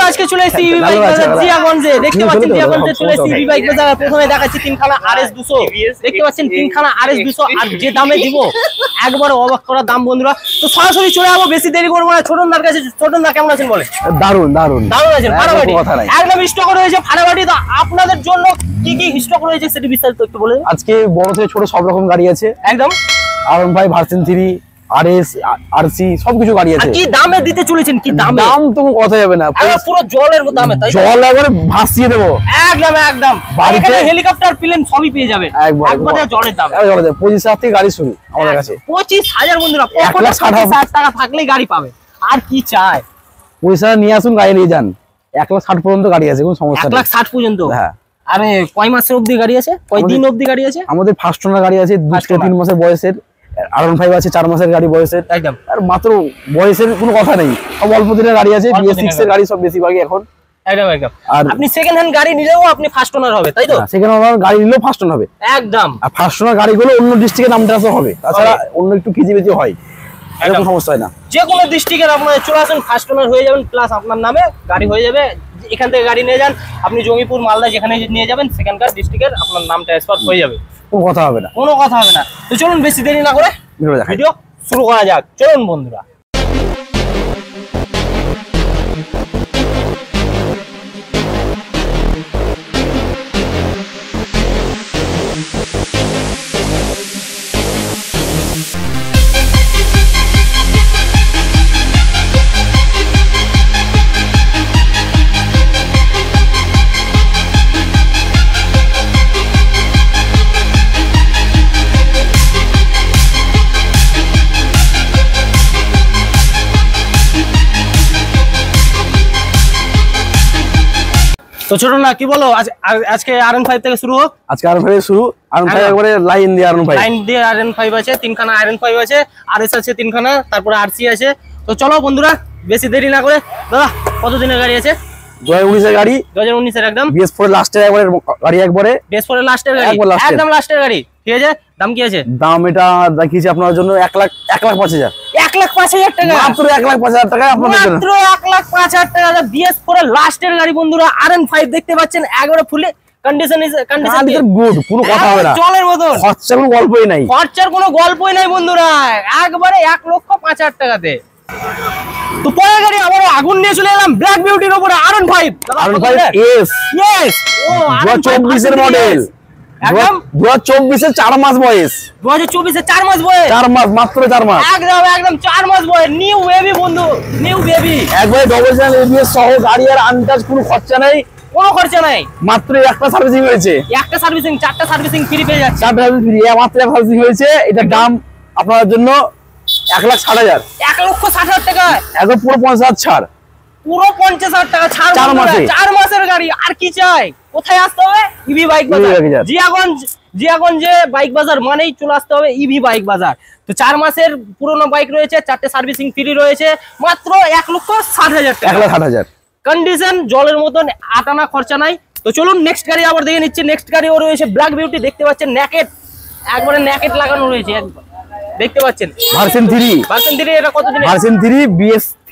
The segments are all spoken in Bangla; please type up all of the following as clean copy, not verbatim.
আজকে চলে এসেছি ইভি বাইক বাজার জিয়াগঞ্জে। দেখতে পাচ্ছেন জিয়াগঞ্জে চলে এসেছি ইভি বাইক বাজার। প্রথমে দেখাচ্ছি তিনখানা RS 200, দেখতে পাচ্ছেন তিনখানা RS 200 আর যে দামে দিব একবার অবাক করা দাম বন্ধুরা। তো সরাসরি চলে যাবো, বেশি দেরি করবো না। ছোটনদার কাছে। ছোটনদা কেমন আছেন বলে? দারুন দারুন দারুন আছেন। ফাটাফাটি একদম স্টক রয়েছে ফাটাফাটি। তো আপনাদের জন্য কি কি স্টক রয়েছে সেটা বিস্তারিত একটু বলে। আজকে বড় থেকে ছোট সব রকম গাড়ি আছে একদম। R1 5 ভার্সন 3 RS RC সবকিছু গাড়ি আছে। কি দামে দিতে চলেছেন? কি দামে? দাম তো কথা যাবে না, পুরো জলের দামে। তাই জল একবারে ভাসিয়ে দেবো একদম একদম। বাড়িতে হেলিকপ্টার প্লেন সবই পেয়ে যাবেন একবারে জলের দাম। 25,000 থেকে গাড়ি শুরু আমাদের কাছে। 25,000 বন্ধুরা, 1,60,000 টাকা থাকলেই গাড়ি পাবে। আর কি চাই? পয়সা নিয়ে আসুন, গাড়ি নিয়ে যান। 1,60,000 পর্যন্ত গাড়ি আছে, কোনো সমস্যা নেই। 1,60,000 পর্যন্ত? হ্যাঁ। আরে কয় মাসের অবধি গাড়ি আছে? কয় দিন অবধি গাড়ি আছে? আমাদের ফার্স্ট ওনার গাড়ি আছে 2 থেকে 3 মাসের বয়সের। R1 5 আছে 4 মাসের গাড়ি বয়সের। একদম। আর মাত্র বয়সের কোনো কথা নেই, সব অল্প দিনের গাড়ি আছে। BS6 এর গাড়ি সব বেশিরভাগই এখন। একদম একদম। আর আপনি সেকেন্ড হ্যান্ড গাড়ি নিলেও আপনি ফার্স্ট ওনার হবে, তাই তো? সেকেন্ড ওনার গাড়ি নিলেও ফার্স্ট ওনার হবে একদম। আর ফার্স্ট ওনার গাড়িগুলো অন্য ডিস্ট্রিক্টে নাম ট্রান্সফার হবে, তাছাড়া অন্য একটু কিজিবিজি হয়, এরকম সমস্যা হয় না। যে কোনো ডিস্ট্রিক্টের আপনারা চলে আসুন, ফার্স্ট ওনার হয়ে যাবেন, প্লাস আপনার নামে গাড়ি হয়ে যাবে। এখান থেকে গাড়ি নিয়ে যান আপনি, জঙ্গিপুর মালদা যেখানে নিয়ে যাবেন সেখানকার ডিস্ট্রিক্টের আপনার নাম ট্রান্সফার হয়ে যাবে, কোনো কথা হবে না, কোনো কথা হবে না। তো চলুন বেশি দেরি না করে ভিডিও শুরু করা যাক। চলুন বন্ধুরা। তো ছোট না কি বলো, আজকে R1 5 থেকে শুরু হোক। আজকে R1 5 শুরু। R1 5 একবারে লাইন দিয়ে R1 5, লাইন দিয়ে R1 5 আছে, তিনখানা R1 5 আছে, RS আছে তিনখানা, তারপরে RC আছে। তো চলো বন্ধুরা বেশি দেরি না করে। দাদা কত দিনের গাড়ি আছে? 2019 এর গাড়ি। 2019 এর একদম। BS4 লাস্টের একবারে গাড়ি, একবারে BS4 লাস্টের গাড়ি, একদম লাস্টের গাড়ি। ঠিক আছে, দাম কি আছে? দাম এটা দেখিয়েছি আপনার জন্য 1,05,000। 1,05,000 টাকা, মাত্র 1,05,000 টাকা আপনাদের জন্য, মাত্র 1,05,000 টাকা। BS4 লাস্টের গাড়ি বন্ধুরা, R1 5 দেখতে পাচ্ছেন একবারে ফুলে কন্ডিশন গুড, কোনো কথা হবে না, জলের মতন। খরচার কোনো গল্পই নাই, খরচার কোনো গল্পই নাই বন্ধুরা, একবারে 1,05,000 টাকাতে। তো পরের গাড়ি আবার আগুন নিয়ে চলে এলাম ব্ল্যাক বিউটির উপরে, R1 5। R1 5 এস, ইয়েস, ও 2024 এর মডেল, একদম 2024 এর 4 মাস বয়স। 2024 এর 4 মাস বয়স, 4 মাস, মাত্র 4 মাস, একদম একদম 4 মাস বয়স। নিউ বেবি বন্ধু, নিউ বেবি, একবারে ডবল চ্যানেল ABS সহ গাড়ি, আর আনটাচ, কোনো খরচা নাই, কোনো খরচা নাই। মাত্র একটা সার্ভিসিং হয়েছে, একটা সার্ভিসিং, 4টা সার্ভিসিং ফ্রি পেয়ে যাচ্ছে। 4টা সার্ভিসিং ফ্রি, মাত্র একটা সার্ভিসিং হয়েছে। এটার দাম আপনাদের জন্য 1,60,000। 1,60,000 টাকা, একদম পুরো 50,000 ছাড়, পুরো 50,000 টাকা ছাড়। 4 মাসের গাড়ি, আর কি চাই? কোথায় আসতে হবে? ইভি বাইক বাজার, জিয়াগঞ্জে বাইক বাজার মানেই চলে আসতে হবে ইভি বাইক বাজার। তো 4 মাসের পুরোনো বাইক রয়েছে, 4টে সার্ভিসিং ফ্রি রয়েছে, মাত্র 1,60,000 টাকা। 1,60,000 কন্ডিশন জলের মতন, আটানা খরচা নাই। তো চলুন নেক্সট গাড়ি আবার দেখে নিচ্ছি। নেক্সট গাড়িও রয়েছে ব্ল্যাক বিউটি, দেখতে পাচ্ছেন নেকেট, একবারে নেকেট লাগানো রয়েছে, দেখতে পাচ্ছেন ভার্সন 3। ভার্সন 3 এটা কত দিন? ভার্সন 3 BS3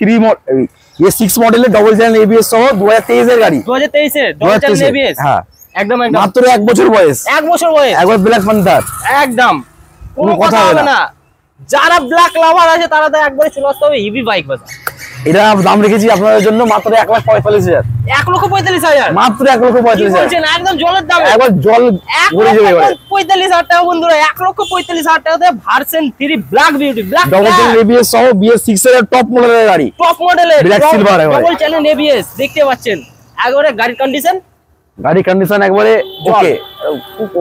BS6 মডেলের ডবল চ্যানেল ABS সহ 2023 এর গাড়ি। 2023 এর ডবল চ্যানেল ABS, হ্যাঁ একদম একদম, মাত্র 1 বছর বয়স। 1 বছর বয়স, একবার ব্ল্যাক প্যান্থার, একদম কোনো কথা হবে না। যারা ব্ল্যাক লাভার আছে তারা তো একবারে চলে আসতে হবে ইভি বাইক বাজার। এটা দাম রেখেছি আপনাদের জন্য মাত্র 1,45,000। 1,45,000, মাত্র 1,45,000, একদম জলের দাম, একবার জল ভরে যাবে। 45,000 টাকা বন্ধুরা, 1,45,000 টাকাতে version 3 black beauty, black double channel ABS সহ BS6 এর টপ মডেলের গাড়ি, টপ মডেলের black silver double channel ABS, দেখতে পাচ্ছেন একবারে গাড়ির কন্ডিশন, একবারে ওকে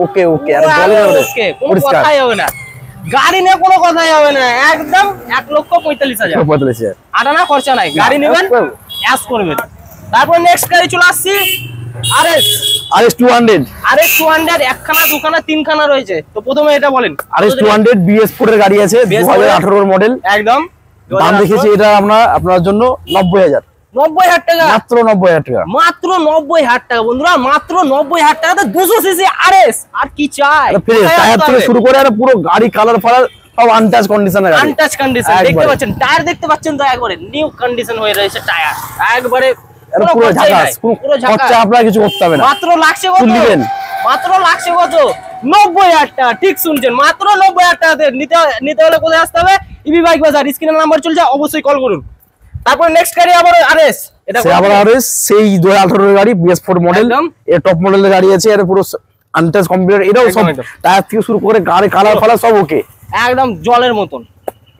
ওকে ওকে, আর জলের ওকে, কোনো কথাই হবে না, গাড়ি নিয়ে কোনো কথাই হবে না, একদম 1,45,000, আটানা খরচা নাই। গাড়ি নেবেন, অ্যাস করবেন। তারপর নেক্সট গাড়ি চলে আসছি RS 200। RS 200 একখানা, দুখানা, তিনখানা রয়েছে। তো প্রথমে এটা বলেন, RS 200 BS4 এর গাড়ি আছে, 2018 এর মডেল, একদম। দাম দেখেছি এটা আপনার জন্য 90,000। 90,000 টাকা, মাত্র 90,000 টাকা, মাত্র 90,000 টাকা বন্ধুরা, মাত্র 90,000 টাকাতে 200 সিসি RS। আর কি চাই? টায়ার থেকে শুরু করে আর পুরো গাড়ি কালার ফালার সব আনটাচ কন্ডিশনে গাড়ি, আনটাচ কন্ডিশন, দেখতে পাচ্ছেন টায়ার, দেখতে পাচ্ছেন তো একবারে নিউ কন্ডিশন হয়ে রয়েছে টায়ার, একবারে এটা পুরো ঝাকাস, পুরো খরচা আপনারা কিছু করতে হবে না। মাত্র লাগছে কত? মাত্র লাগছে কত? 90,000 টাকা। ঠিক শুনছেন, মাত্র 90,000 টাকাতে নিতে হলে কোথায় আসতে হবে? ইবি বাইক বাজার, স্ক্রিনের নাম্বার চলছে, অবশ্যই কল করুন। তারপর নেক্সট গাড়ি আবার আরএস, এটা আবার আরএস সেই 2018 এর গাড়ি, BS4 মডেল, এর টপ মডেলের গাড়ি আছে, এর পুরো আনটাচ কম্পিউটার, এটাও সব টায়ার থেকে শুরু করে গাড়ি কালার ফালার সব ওকে, একদম জলের মতন।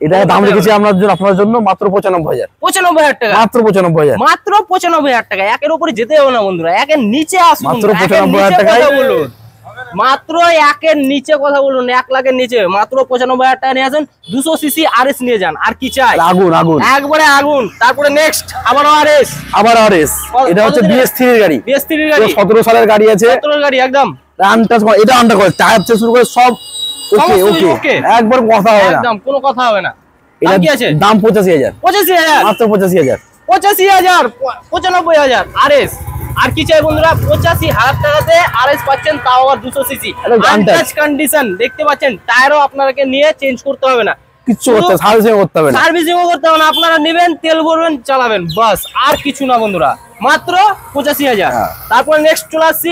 এটা দাম রেখেছি আপনার জন্য মাত্র 95,000। 95,000 টাকা, মাত্র 95,000, মাত্র 95,000 টাকা। একের উপরে যেতে হবে না বন্ধুরা, একের নিচে আসুন, মাত্র 95,000 টাকায় বলুন, মাত্র একের নিচে কথা বলুন, 1 লাখের নিচে মাত্র 95,000 টাকা নিয়ে আসুন। 200 সিসি আরএস নিয়ে যান, আর কি চাই? আগুন আগুন, একবারে আগুন। তারপরে নেক্সট আবার আরএস, এটা হচ্ছে BS3 এর গাড়ি, BS3 এর গাড়ি, 17 সালের গাড়ি আছে, 17 এর গাড়ি, একদম আনটাচ, এটা আন্ডার করে টায়ার থেকে শুরু করে সব ওকে ওকে, একবার কথা হবে না, একদম কোনো কথা হবে না। এটা কি আছে? দাম 85,000, 85,000, মাত্র 85,000, 85,000, 95,000 আরএস। আর কি চাই বন্ধুরা? 85,000 টাকাতে আরএস পাচ্ছেন, তাও আবার 200 সিসি আনটাচ কন্ডিশন। দেখতে পাচ্ছেন টায়ারও আপনাকে নিয়ে চেঞ্জ করতে হবে না, কিছু সার্ভিসিং করতে হবে না, সার্ভিসিংও করতে হবে না। আপনারা নেবেন, তেল ভরবেন, চালাবেন, বাস, আর কিছু না বন্ধুরা, মাত্র 85,000। তারপর নেক্সট চলে আসছি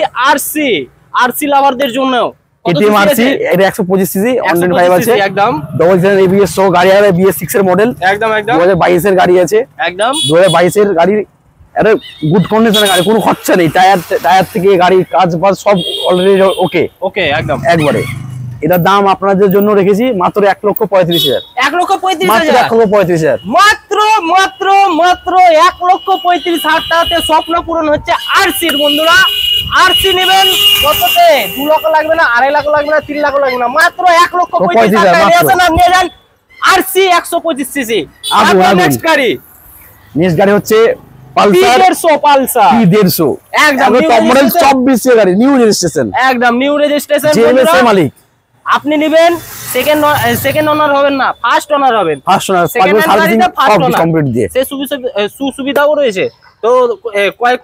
আরসি লাভারদের জন্য। KTM RC, এটা 125 সিসি, 105 আছে, একদম ডবল চ্যানেল ABS সহ গাড়ি আছে, BS6 এর মডেল, একদম 2022 এর গাড়ি আছে, একদম 2022 এর গাড়ি, এটা গুড কন্ডিশনের গাড়ি, কোনো খরচা নেই, টায়ার থেকে গাড়ি কাজ বাজ সব অলরেডি ওকে একদম একবারে। এটার দাম আপনাদের জন্য রেখেছি মাত্র 1,35,000, 1,35,000, মাত্র 1,35,000 টাকাতে স্বপ্ন পূরণ হচ্ছে আরসির। বন্ধুরা আরসি নেবেন কততে? 2 লাখ লাগবে না, 2.5 লাখ লাগবে না, 3 লাখ লাগবে না, মাত্র 1,35,000 টাকা নিয়ে যান আরসি 125 সিসি। নেক্সট গাড়ি হচ্ছে পালসার P150, একদম টপ মডেল 24 এর গাড়ি, নিউ রেজিস্ট্রেশন, একদম নিউ রেজিস্ট্রেশন। জিএমএস এর মালিক। আপনি নেবেন, সেকেন্ড ওনার হবেন না, ফার্স্ট ওনার হবেন, কমপ্লিট দিয়ে সেই সুবিধাও রয়েছে। তো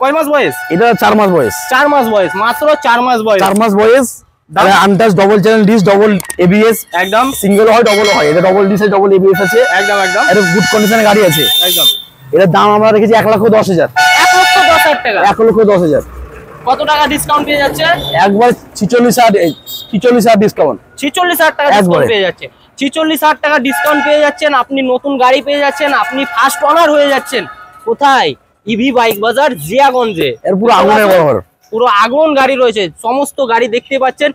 কয় মাস বয়স? এটা 4 মাস বয়স, 4 মাস বয়স, মাত্র 4 মাস বয়স, 4 মাস বয়স। Untouched double channel disc, double ABS, একদম সিঙ্গেল হয় ডবল হয়, এটা ডবল ডিস ডবল ABS আছে, একদম এটা গুড কন্ডিশনের গাড়ি আছে, একদম। এটার দাম আমরা রেখেছি 1,10,000, 1,10,000 টাকা, 1,10,000। কত টাকা ডিসকাউন্ট পেয়ে যাচ্ছে? একবার 46,000 ডিসকাউন্ট, 46,000 টাকা ডিসকাউন্ট পেয়ে যাচ্ছে, 46,000 টাকা ডিসকাউন্ট পেয়ে যাচ্ছেন। আপনি নতুন গাড়ি পেয়ে যাচ্ছেন, আপনি ফার্স্ট ওনার হয়ে যাচ্ছেন। কোথায়? ইভি বাইক বাজার, জিয়াগঞ্জে। এর পুরো আগুনের বহর, পুরো আগুন গাড়ি রয়েছে, সমস্ত গাড়ি দেখতে পাচ্ছেন,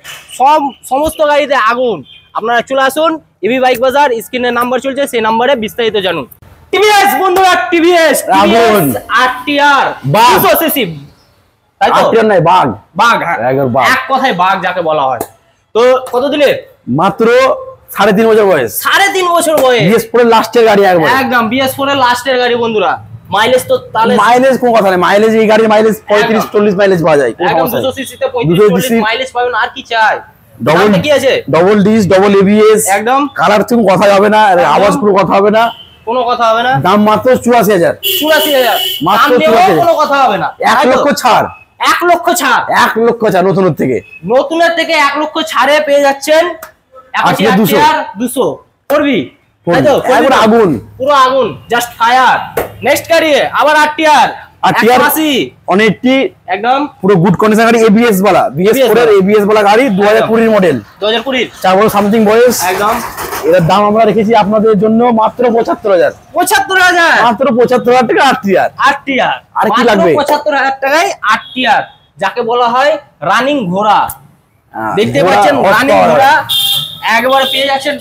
সমস্ত গাড়িতে আগুন। আপনারা চলে আসুন ইভি বাইক বাজার, স্ক্রিনের নাম্বার চলছে, সেই নাম্বারে বিস্তারিত জানুন। টিভিএস বন্ধুরা, টিভিএস RTR 200 সিসি, তাই তো? RTR নাই, বাঘ, এক কথায় বাঘ যাকে বলা হয়। তো কত দিলে? মাত্র 3.5 বছর বয়স, 3.5 বছর বয়স, BS4 এর লাস্টের গাড়ি, একদম BS4 এর লাস্টের গাড়ি বন্ধুরা। মাইলেজ তো তাহলে মাইলেজ কোন কথা নেই, মাইলেজ এই গাড়ির মাইলেজ 35-40 মাইলেজ পাওয়া যায়, একদম 200 সিসি তে 35-40 মাইলেজ পাবেন। আর কি চাই? ডবল কি আছে? ডবল ডিস, ডবল ABS, একদম কালার থেকে কথা হবে না, আওয়াজ পুরো কথা হবে না, কোনো কথা হবে না। দাম মাত্র 84,000, 84,000 মাত্র 84,000, কোনো কথা হবে না। 1 লক্ষ ছাড়, 1 লক্ষ ছাড়, 1 লক্ষ ছাড় নতুনের থেকে 1 লক্ষ ছাড়ে পেয়ে যাচ্ছেন। 200 করবি, তাই তো? আগুন, পুরো আগুন, জাস্ট ফায়ার। নেক্সট গাড়ি আবার RTR 180, একদম পুরো গুড কন্ডিশন গাড়ি, ABS वाला, BS4 এর ABS वाला গাড়ি, 2020 মডেল, 2020, 4 বছর সামথিং বয়স, একদম। এর দাম আমরা রেখেছি আপনাদের জন্য মাত্র 75,000, 75,000, মাত্র 75,000 টাকা RTR। আর কি লাগবে? 75,000 টাকায় RTR, যাকে বলা হয় রানিং ঘোড়া। দেখতে পাচ্ছেন রানিং ঘোড়া, একবারে পেয়ে যাচ্ছেন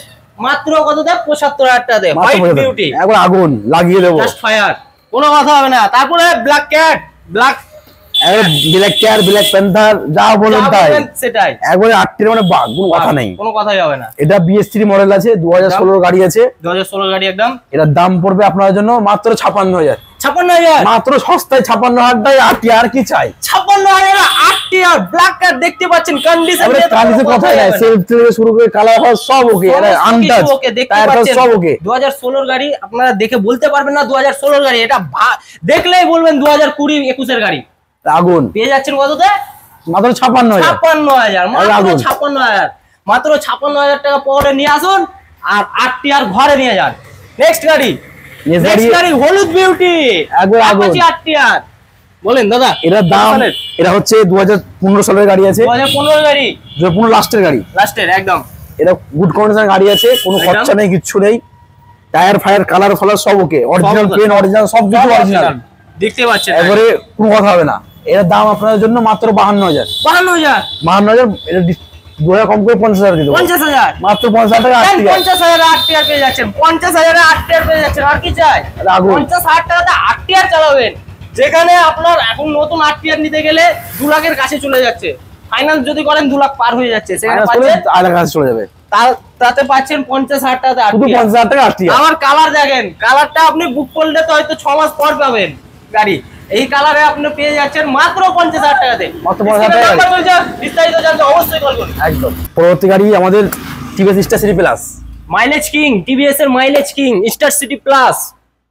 মাত্র কততে? 75,000 টাকাতে, হোয়াইট বিউটি, একবার আগুন লাগিয়ে দেব, জাস্ট ফায়ার, কোনো কথা হবে না। তারপরে ব্ল্যাক ক্যাট, ব্ল্যাক প্যান্থার, যা বলেন তাই, সেটাই একবারে 8 মানে বাঘ, কোনো কথা নেই, কোনো কথাই হবে না। এটা BS3 মডেল আছে, 2016 গাড়ি আছে, 2016 গাড়ি, একদম। এটার দাম পড়বে আপনাদের জন্য মাত্র 56,000, 56,000, মাত্র সস্তায় 56,000 টাকায় RTR। কি চাই? 56,000 RTR ব্ল্যাক কার, দেখতে পাচ্ছেন কন্ডিশন, কন্ডিশন কথাই নাই, সেলফ থেকে শুরু করে কালার ফাস সব ওকে, এটা আনটাচ, দেখতে পাচ্ছেন সব ওকে। 2016 গাড়ি, আপনারা দেখে বলতে পারবেন না 2016 গাড়ি, এটা দেখলেই বলবেন 2020-21 এর গাড়ি। আগুন পেয়ে যাচ্ছেন কততে? মাত্র 56,000, 56,000, মাত্র 56,000, মাত্র 56,000 টাকা পরে নিয়ে আসুন আর RTR ঘরে নিয়ে যান। নেক্সট গাড়ি হলুদ বিউটি, একবার RTR বলেন দাদা। এটার দাম, এটা হচ্ছে 2015 সালের গাড়ি আছে। 2015 গাড়ি, 2015 লাস্টের গাড়ি, লাস্টের একদম। এটা গুড কন্ডিশন গাড়ি আছে, কোনো খরচা নেই, কিচ্ছু নেই। টায়ার ফায়ার কালার ফালার সব ওকে, অরিজিনাল পেন অরিজিনাল, সব কিছু অরিজিনাল, দেখতে পাচ্ছেন এবারে কোনো কথা হবে না। এর দাম আপনাদের জন্য মাত্র 52,000। 52,000 এটা 2000 কম করে 50,000 দিতে। 50,000 মাত্র 50,000 টাকা 50,000 8 টিয়ার পেয়ে যাচ্ছেন। 50,000 8 টিয়ার পেয়ে যাচ্ছেন। আর কি চাই? 50-60 টাকাতে 8 টিয়ার চালাবেন, যেখানে আপনার এখন নতুন 8 টিয়ার নিতে গেলে 2 লাখের কাছে চলে যাচ্ছে। ফাইনান্স যদি করেন 2 লাখ পার হয়ে যাচ্ছে, সেখানে পাচ্ছেন 8 লাখ কাছে চলে যাবে। তাতে পাচ্ছেন 50-60 টাকাতে 8 টিয়ার। 50,000 টাকা 8 টিয়ার। আমার কালার দেখেন, কালারটা আপনি বুক করলে তো হয়তো 6 মাস পর পাবেন গাড়ি। এই কালারে আপনি পেয়ে যাচ্ছেন মাত্র 50,000 টাকাতে। মাত্র 50,000 টাকা। বিস্তারিত জানতে অবশ্যই কল করুন। একদম। পরবর্তী গাড়ি আমাদের TVS Star City Plus, mileage king, TVS এর mileage king Star City Plus.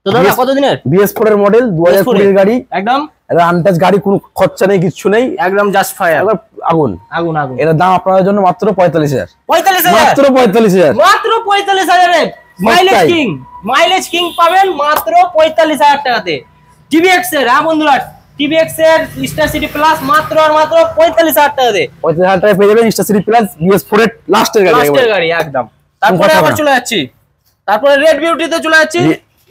তো দাদা কত দিনের? BS4 এর মডেল, 2020 এর গাড়ি, একদম এটা আনটাচ গাড়ি, কোনো খরচা নেই, কিছু নেই, একদম জাস্ট ফায়ার, আগুন আগুন আগুন। এর দাম আপনাদের জন্য মাত্র 45,000। 45,000 মাত্র 45,000 মাত্র 45,000 এ মাইলেজ কিং, মাইলেজ কিং পাবেন মাত্র 45,000 টাকাতে। টিভিএক্স এর, হ্যাঁ বন্ধুরা, টিভিএক্স এর স্টার সিটি প্লাস মাত্র আর মাত্র 45,000 টাকাতে। 45,000 টাকায় পেয়ে যাবেন স্টার সিটি প্লাস BS4 এর লাস্টের গাড়ি, লাস্টের গাড়ি একদম। তারপরে আবার চলে যাচ্ছি, তারপরে রেড বিউটিতে চলে যাচ্ছি,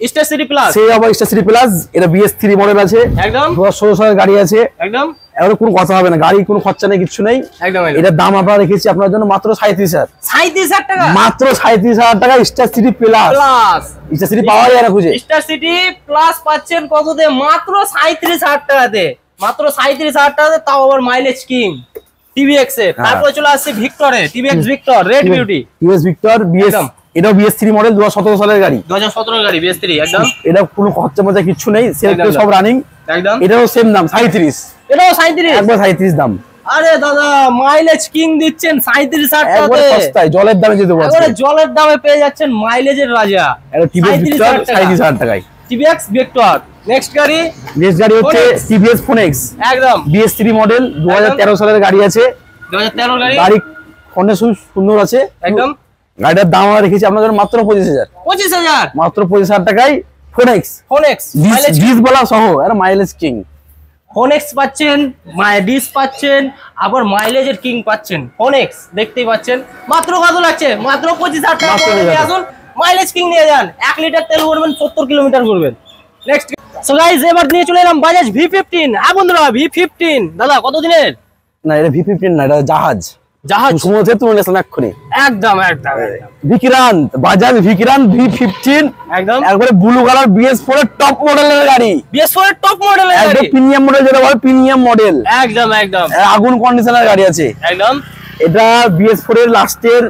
স্টার সিটি প্লাস। সেই আবার স্টার সিটি প্লাস, এটা BS3 মডেল আছে, একদম 2016 সালের গাড়ি আছে, একদম এবারে কোনো কথা হবে না, গাড়ি কোনো খরচা নেই, কিছু নেই, একদম। এটার দাম আমরা রেখেছি আপনার জন্য মাত্র 37,000। 37,000 টাকা, মাত্র 37,000 টাকা star City plus. Plus star city পাওয়া যায় না খুঁজে। স্টার সিটি প্লাস পাচ্ছেন কততে? মাত্র 37,000 টাকাতে, মাত্র 37,000 টাকাতে, তাও আবার মাইলেজ কিং টিভিএক্স এর। তারপর চলে আসছে ভিক্টরে, TVX Victor red beauty, TVX Victor BS, এটাও BS3 মডেল, 2017 সালের গাড়ি, 2017 এর গাড়ি BS3 একদম। এটা কোনো খরচা মজা কিছু নেই, সেলফ সব রানিং একদম। এটাও সেম দাম 37, এটাও 37, একবার 37 দাম। আরে দাদা মাইলেজ কিং দিচ্ছেন 37,000 টাকাতে, সস্তায় জলের দামে যেতে পারছেন, একবারে জলের দামে পেয়ে যাচ্ছেন মাইলেজের রাজা। এটা টিভিএক্স ভিক্টর 37,000 টাকায়, টিভিএক্স ভিক্টর। নেক্সট গাড়ি, নেক্সট গাড়ি হচ্ছে TVS ফোনেক্স, একদম BS3 মডেল, 2013 সালের গাড়ি আছে, 2013 গাড়ি, গাড়ি কন্ডিশন সুন্দর আছে একদম। গাড়িটার দাম আমরা রেখেছি আপনাদের মাত্র 25,000। 25,000 মাত্র 25,000 টাকায় ফোনেক্স, ফোনেক্স মাইলেজ ডিস বলা সহ, আর মাইলেজ কিং ফোনেক্স পাচ্ছেন, ডিস পাচ্ছেন, আবার মাইলেজের কিং পাচ্ছেন। ফোনেক্স দেখতেই পাচ্ছেন, মাত্র কত লাগছে? মাত্র 25,000 টাকা। আসুন মাইলেজ কিং নিয়ে যান, 1 লিটার তেল ভরবেন, 70 কিলোমিটার ঘুরবেন। নেক্সট সো গাইস, এবার নিয়ে চলে এলাম বাজাজ V15। হ্যাঁ বন্ধুরা, V15 দাদা কত দিনের? না এটা V15 না, এটা জাহাজ, জাহাজ সমুদ্রে তুমি গেছেন এক্ষুনি, একদম একদম। বিক্রান্ত, বাজাজ বিক্রান্ত V15 একদম, একবারে ব্লু কালার BS4 এর টপ মডেলের গাড়ি, BS4 এর টপ মডেলের গাড়ি, একদম প্রিমিয়াম মডেল, যেটা বলে প্রিমিয়াম মডেল, একদম একদম আগুন কন্ডিশনের গাড়ি আছে একদম। এটা BS4 এর লাস্টের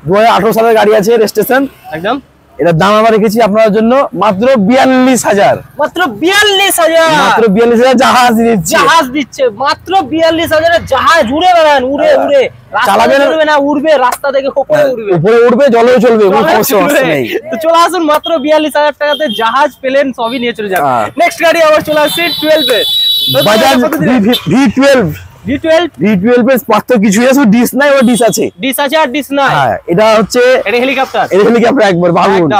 2018 সালের গাড়ি আছে, রেজিস্ট্রেশন একদম। এটার দাম আমরা রেখেছি আপনার জন্য মাত্র 42,000। মাত্র 42,000, মাত্র 42,000 জাহাজ দিচ্ছে, জাহাজ দিচ্ছে মাত্র 42,000 এর জাহাজ। উড়ে বেড়ান, উড়ে উড়ে চালাবেন, উড়বে না, উড়বে রাস্তা থেকে উপরে উড়বে, উপরে উড়বে, জলেও চলবে, কোনো সমস্যা নেই। তো চলে আসুন, মাত্র 42,000 টাকাতে জাহাজ প্লেন সবই নিয়ে চলে যান। নেক্সট গাড়ি আবার চলে আসছে 12 এ, বাজাজ V12। V12 এর পাত্র কিছু আছে, ডিস নাই, ও ডিস আছে, ডিস আছে আর ডিস নাই। হ্যাঁ এটা হচ্ছে, এটা হেলিকপ্টার, এটা হেলিকপ্টার একবার ভাবুন।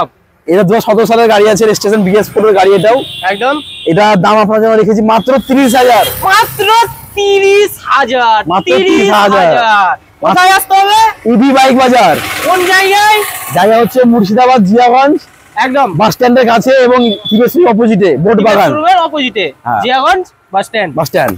এটা 2017 সালের গাড়ি আছে, রেজিস্ট্রেশন BS4 এর গাড়ি এটাও একদম। এটা দাম আপনার জন্য রেখেছি মাত্র 30,000। মাত্র 30,000, মাত্র 30,000। কোথায় আসতে হবে? ইবি বাইক বাজার। কোন জায়গায়? জায়গা হচ্ছে মুর্শিদাবাদ জিয়াগঞ্জ, একদম বাস স্ট্যান্ডের কাছে, এবং টিভিএস অপোজিটে, বোট বাগান অপোজিটে, Jiaganj bus stand, bus stand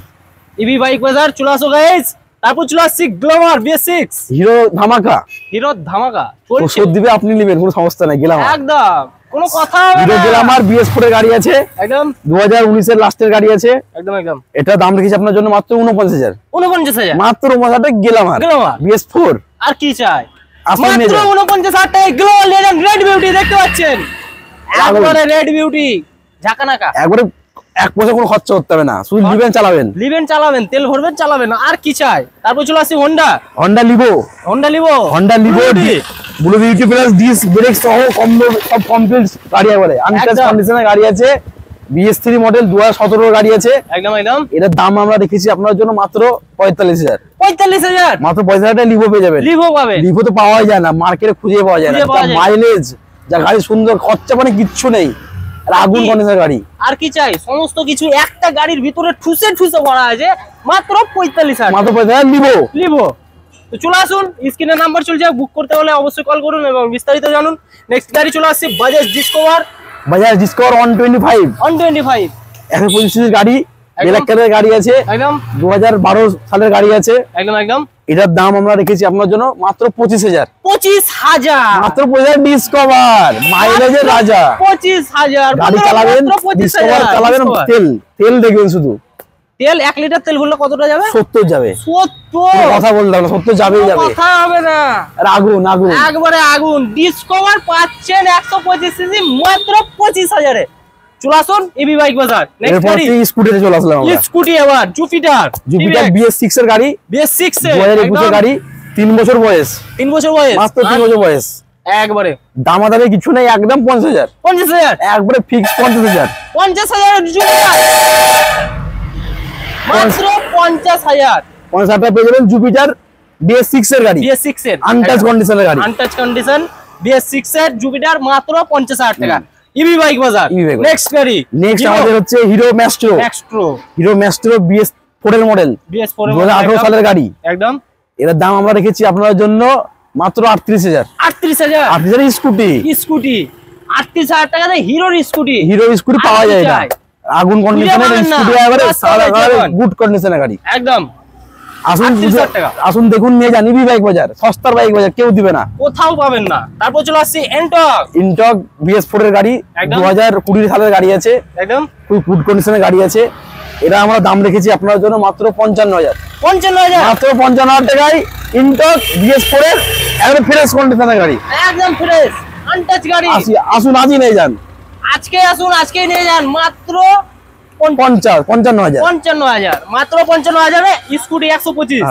ইবি বাইক বাজার। চলে আসো গাইস। তারপর চলে আসছি গ্ল্যামার BS6, হিরো ধামাকা, হিরো ধামাকা চলছে, ওষুধ দিবে আপনি নেবেন, কোনো সমস্যা নাই, গ্ল্যামার একদম কোনো কথা হবে না। হিরো গ্ল্যামার BS4 এর গাড়ি আছে একদম, 2019 এর লাস্টের গাড়ি আছে একদম একদম। এটা দাম রেখেছি আপনার জন্য মাত্র 49,000। 49,000 মাত্র 49,000 টাকা গ্ল্যামার, গ্ল্যামার BS4। আর কি চাই? মাত্র 49,000 টাকা গ্ল্যামার নিয়ে যান। রেড বিউটি দেখতে পাচ্ছেন, একবারে রেড বিউটি ঝাঁকানাকা, একবারে 1 পয়সা কোনো খরচা করতে হবে না, শুধু লিভেন চালাবেন, লিভেন চালাবেন, তেল ভরবেন, চালাবেন, আর কি চাই? তারপর চলে আসছে Honda, Honda Livo, Honda Livo, Honda Livo blue beauty plus dish break সহ সব কমপ্লিট গাড়ি, একবারে আনটাচ কন্ডিশনের গাড়ি আছে। BS3 মডেল, 2017 গাড়ি আছে একদম একদম। এটার দাম আমরা রেখেছি আপনার জন্য মাত্র 45,000। 45,000 মাত্র 45,000 টাকা লিভো পেয়ে যাবেন। লিভো পাবেন, লিভো তো পাওয়াই যায় না, মার্কেটে খুঁজে পাওয়া যায় না। মাইলেজ যা গাড়ি সুন্দর, খরচা মানে কিচ্ছু নেই, আগুন কন্ডিশনের গাড়ি। আর কি চাই, সমস্ত কিছু একটা গাড়ির ভিতরে ঠুসে ঠুসে ভরা আছে, মাত্র 45,000। মাত্র 45,000 নিবো। তো চলে আসুন, স্ক্রিনে নাম্বার চলছে, বুক করতে হলে অবশ্যই কল করুন এবং বিস্তারিত জানুন। নেক্সট গাড়ি চলে আসছে বাজাজ ডিসকভার। বাজাজ ডিসকভার 125 125 সিসির গাড়ি, ব্ল্যাক কালারের গাড়ি আছে, একদম 2012 সালের গাড়ি আছে, একদম। এটার দাম আমরা রেখেছি আপনার জন্য মাত্র 25,000। 25,000 মাত্র 25,000 ডিসকভার, মাইলেজের রাজা। 25,000 গাড়ি চালাবেন, ডিসকভার চালাবেন, তেল দেখবেন শুধু। তেল 1 লিটার তেল ভরলে কতটা যাবে? 70 যাবে। 70 কথা বললাম না, 70 যাবেই যাবে, কথা হবে না। আর আগুন আগুন একবারে আগুন। ডিসকভার পাচ্ছেন 125 সিসি মাত্র 25,000 এ। চলে আসুন ইবি বাইক বাজার। নেক্সট গাড়ি স্কুটিতে চলে আসলাম আমরা। স্কুটি এবার জুপিটার BS6 এর গাড়ি, BS6 এর 2021 এর গাড়ি, 3 বছর বয়স। 3 বছর বয়স, মাত্র 3 বছর বয়স। একবারে দামাদামি কিছু নাই, একদম 50,000। 50,000 একবারে ফিক্স 50,000। 50,000 জুপিটার মাত্র 50,000। 50,000 টাকা পেয়ে যাবেন জুপিটার BS6 এর গাড়ি, BS6 এর আনটাচ কন্ডিশনের গাড়ি, আনটাচ কন্ডিশন BS6 এর জুপিটার মাত্র 50,000 টাকা। ইবি বাইক বাজার। নেক্সট গাড়ি, নেক্সট আমাদের হচ্ছে hero Maestro. Hero Maestro BS4 এর মডেল, 2018 সালের গাড়ি, একদম। এর দাম আমরা রেখেছি আপনাদের জন্য মাত্র 38,000। 38,000 স্কুটি 38,000 টাকাতে হিরোর স্কুটি। হিরো স্কুটি পাওয়া যায় না, আগুন কন্ডিশনের স্কুটি, এবারে সারা গুড কন্ডিশনের গাড়ি, একদম। আসুন দেখুন, নিয়ে যান ইবি বাইক বাজার, সস্তার বাইক বাজার, কেউ দিবে না, কোথাও পাবেন না। তারপর চলে আসছে ইনটক BS4 এর গাড়ি, 2020 সালের গাড়ি আছে, একদম খুব গুড কন্ডিশনের গাড়ি আছে। এটা আমরা দাম রেখেছি আপনার জন্য মাত্র 55,000। মাত্র 55,000 টাকায় ইনটক BS4 এর একদম ফ্রেশ কন্ডিশনের গাড়ি, একদম ফ্রেশ আনটাচ গাড়ি। আসুন আজই নিয়ে যান, আজকে আসুন, আজকে নিয়ে যান, মাত্র 55,000। মাত্র 55,000 এ স্কুটি 125।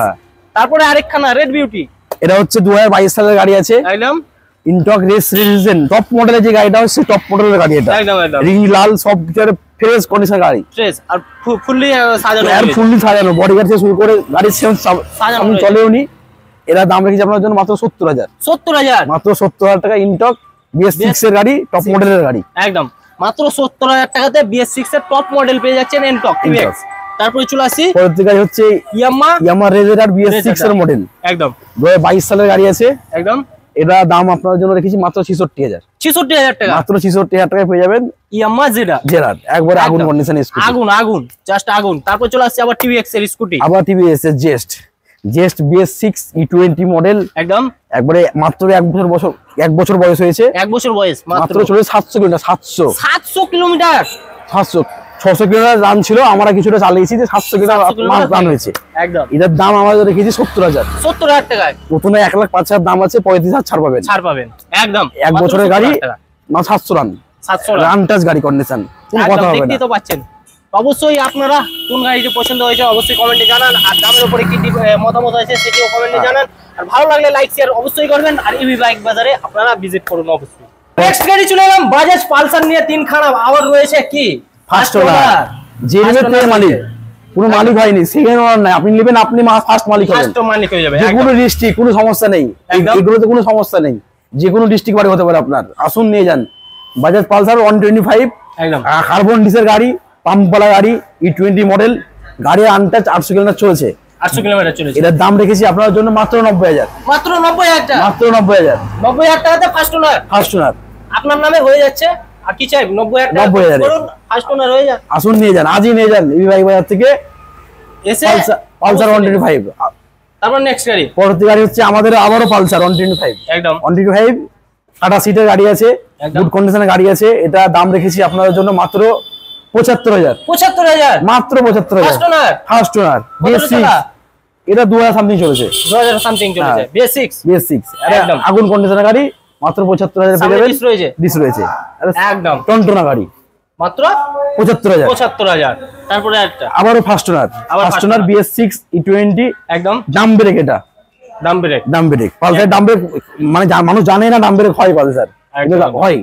তারপরে আরেকখানা রেড বিউটি, এটা হচ্ছে 2022 সালের গাড়ি আছে, একদম ইনটক রেস রিভিশন টপ মডেলের যে গাড়িটা হচ্ছে টপ মডেলের গাড়ি, এটা একদম রিং লাল সব কিছু ফ্রেশ কন্ডিশন গাড়ি, ফ্রেশ আর ফুললি সাজানো, আর ফুললি সাজানো, বডি গার্ড থেকে শুরু করে গাড়ির সেন্স সাজানো চলেও নি। এরা দাম রেখেছি আপনার জন্য মাত্র 70,000। মাত্র 70,000 টাকা ইনটক BS6 এর গাড়ি, টপ মডেলের গাড়ি, একদম মাত্র 70,000 টাকাতে BS6 এর টপ মডেল পেয়ে যাচ্ছেন ইনটক। তারপরে চলে আসি পরের গাড়ি হচ্ছে ইয়ামাহা রেজার BS6 এর মডেল, একদম 2022 সালের গাড়ি আছে, একদম। এটা দাম আপনাদের জন্য রেখেছি মাত্র 66,000। 66,000 টাকা, মাত্র 66,000 টাকায় পেয়ে যাবেন ইয়ামাহা জেরার, একবারে আগুন কন্ডিশন স্কুটি, আগুন জাস্ট আগুন। তারপর চলে আসছে আবার TVX এর স্কুটি, আবার TVS এর জেস্ট BS6 E20 মডেল, একদম একবারে মাত্র 1 বছর বয়স হয়েছে, 1 বছর বয়স, মাত্র চলে 700 কিলোমিটার, 700 কিলোমিটার, 600 কিলোমিটার রান ছিল, আমরা কিছুটা চালিয়েছি, 700 কিলোমিটার রান হয়েছে, একদম। এটার দাম আমাদের রেখেছি 70,000 টাকায়। প্রথমে 1,05,000 দাম আছে, 35,000 ছাড় পাবেন, একদম 1 বছরের গাড়ি, 700 রান টাচ গাড়ি কন্ডিশন, কোনো কথা হবে না। তো পাচ্ছেন অবশ্যই আপনারা কোন গাড়িটি পছন্দ হয়েছে অবশ্যই কমেন্টে জানান, আর দামের উপরে কি মতামত আছে সেটিও কমেন্টে জানান, আর ভালো লাগলে লাইক শেয়ার অবশ্যই করবেন, আর ইবি বাইক বাজারে আপনারা ভিজিট করুন অবশ্যই। নেক্সট গাড়ি চলে এলাম বাজাজ পালসার নিয়ে, 3 খানা আবার রয়েছে কি ফার্স্ট ওনার, যে মালিক কোনো মালিক হয়নি, সেকেন্ড ওনার নাই, আপনি নেবেন, আপনি ফার্স্ট মালিক হবেন, ফার্স্ট মালিক হয়ে যাবে, কোনো ডিস্ট্রিক্ট কোনো সমস্যা নেই, এগুলোতে কোনো সমস্যা নেই, যে কোনো ডিস্ট্রিক্ট বাড়ি হতে পারে আপনার। আসুন নিয়ে যান বাজাজ পালসার 125, একদম কার্বন ডিসের গাড়ি, পাম্পওয়ালা গাড়ি, E20 মডেল গাড়ি, আনটাচ 800 কিলোমিটার চলেছে, 800 কিলোমিটার চলেছে। এটার দাম রেখেছি আপনার জন্য মাত্র 90,000। মাত্র 90,000 টাকা, মাত্র 90,000। 90,000 টাকাতে ফার্স্ট ওনার আপনার নামে হয়ে যাচ্ছে, আর কি চাই 90,000 টাকা করুন, ফার্স্ট ওনার হয়ে যান। আসুন নিয়ে যান, আজই নিয়ে যান ইবি বাইক বাজার থেকে এসে পালসার 125। তারপর নেক্সট গাড়ি, পরবর্তী গাড়ি হচ্ছে আমাদের আবারও পালসার 125, একদম 125 টাটা সিটের গাড়ি আছে, গুড কন্ডিশনের গাড়ি আছে। এটা দাম রেখেছি আপনাদের জন্য মাত্র 75,000। মাত্র 75,000 ফার্স্ট ওনার BS6, এটা 2000 সামথিং চলেছে, 2000 সামথিং চলেছে BS6 একদম আগুন কন্ডিশনের গাড়ি, মাত্র 75,000 পেয়ে যাবেন। ডিস রয়েছে একদম টনটনা গাড়ি, মাত্র 75,000। তারপরে একটা আবারও ফার্স্ট ওনার BS6 E20, একদম ডাম ব্রেক, এটা Dam break Pulsar, Dam break মানে মানুষ জানে না ডাম ব্রেক হয়, পালসার হয়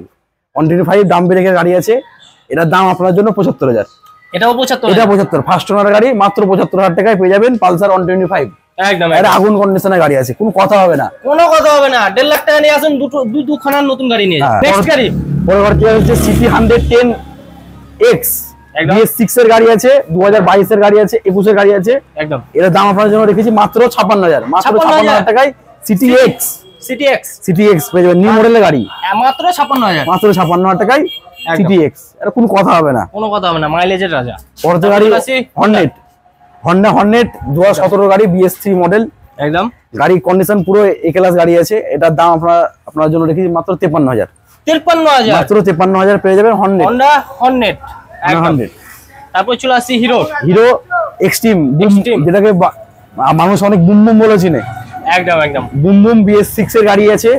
125 ডাম ব্রেকের গাড়ি আছে। এটার দাম আপনার জন্য 75,000। এটাও 75, এটা 75 ফার্স্ট ওনার গাড়ি, মাত্র 75,000 টাকায় পেয়ে যাবেন পালসার 125, একদম। এটা আগুন কন্ডিশনের গাড়ি আছে, কোনো কথা হবে না, 1.5 লাখ টাকা নিয়ে আসুন, দুখানা নতুন গাড়ি নিয়ে যান। নেক্সট গাড়ি পরবর্তী হচ্ছে CT 110 এক্স BS6 এর গাড়ি আছে, 2022 এর গাড়ি আছে, 21 এর গাড়ি আছে। একদম এর দাম আপনার জন্য রেখেছি মাত্র 56,000, মাত্র 56,000 টাকায় CTX পেয়ে যাবেন, নিউ মডেলের গাড়ি, মাত্র 56,000, মাত্র 56,000 টাকায় CTX। এর কোনো কথা হবে না, মাইলেজের রাজা। পরের গাড়ি Honda Hornet 2017 গাড়ি, BS3 মডেল, একদম গাড়ি কন্ডিশন পুরো এ ক্লাস গাড়ি আছে। এটার দাম আপনার জন্য রেখেছি মাত্র 53,000, মাত্র 53,000 পেয়ে যাবেন Honda Hornet। তারপর চলে আসি হিরো এক্সট্রিম, যেটাকে মানুষ অনেক বুম বুম বলে চিনে। একদম বুম বুম BS6 এর গাড়ি আছে,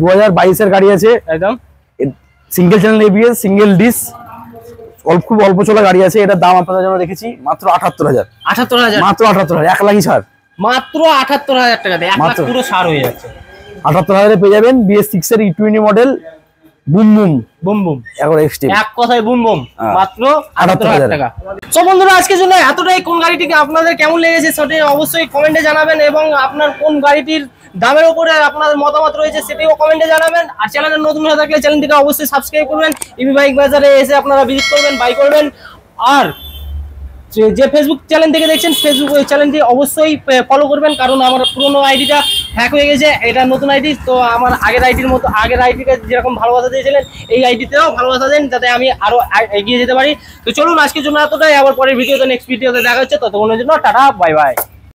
2022 এর গাড়ি আছে, একদম single channel ABS, single dish, খুব অল্প চলা গাড়ি আছে। এটার দাম আপনাদের জন্য রেখেছি মাত্র 78,000, মাত্র 78,000, 1 লাখই ছাড়, মাত্র 78,000 টাকা দিয়ে 1 লাখ পুরো ছাড় হয়ে যাচ্ছে। 78,000 পেয়ে যাবেন BS6 এর E20 মডেল বুম বুম এখন এক্সট্রিম, এক কথায় বুম বুম, মাত্র 78,000 টাকা। সো বন্ধুরা, আজকের জন্য এতটাই। কোন গাড়িটিকে আপনাদের কেমন লেগেছে সেটা অবশ্যই কমেন্টে জানাবেন, এবং আপনার কোন গাড়িটির দামের উপরে আপনাদের মতামত রয়েছে সেটাও কমেন্টে জানাবেন। আর চ্যানেলে নতুন হয়ে থাকলে চ্যানেলটিকে অবশ্যই সাবস্ক্রাইব করবেন, ইবি বাইক বাজারে এসে আপনারা ভিজিট করবেন, বাই করবেন। আর যে ফেসবুক চ্যানেল থেকে দেখছেন, ফেসবুক ওই চ্যানেলটি অবশ্যই ফলো করবেন, কারণ আমার পুরোনো আইডিটা হ্যাক হয়ে গেছে, এটা নতুন আইডি। তো আমার আগের আইডিকে যেরকম ভালোবাসা দিয়েছিলেন, এই আইডিতেও ভালোবাসা দেন, যাতে আমি আরো এগিয়ে যেতে পারি। তো চলুন, আজকের জন্য এতটাই। আবার পরের ভিডিওতে, নেক্সট ভিডিওতে দেখা হচ্ছে। ততক্ষণের জন্য টাটা, বাই বাই।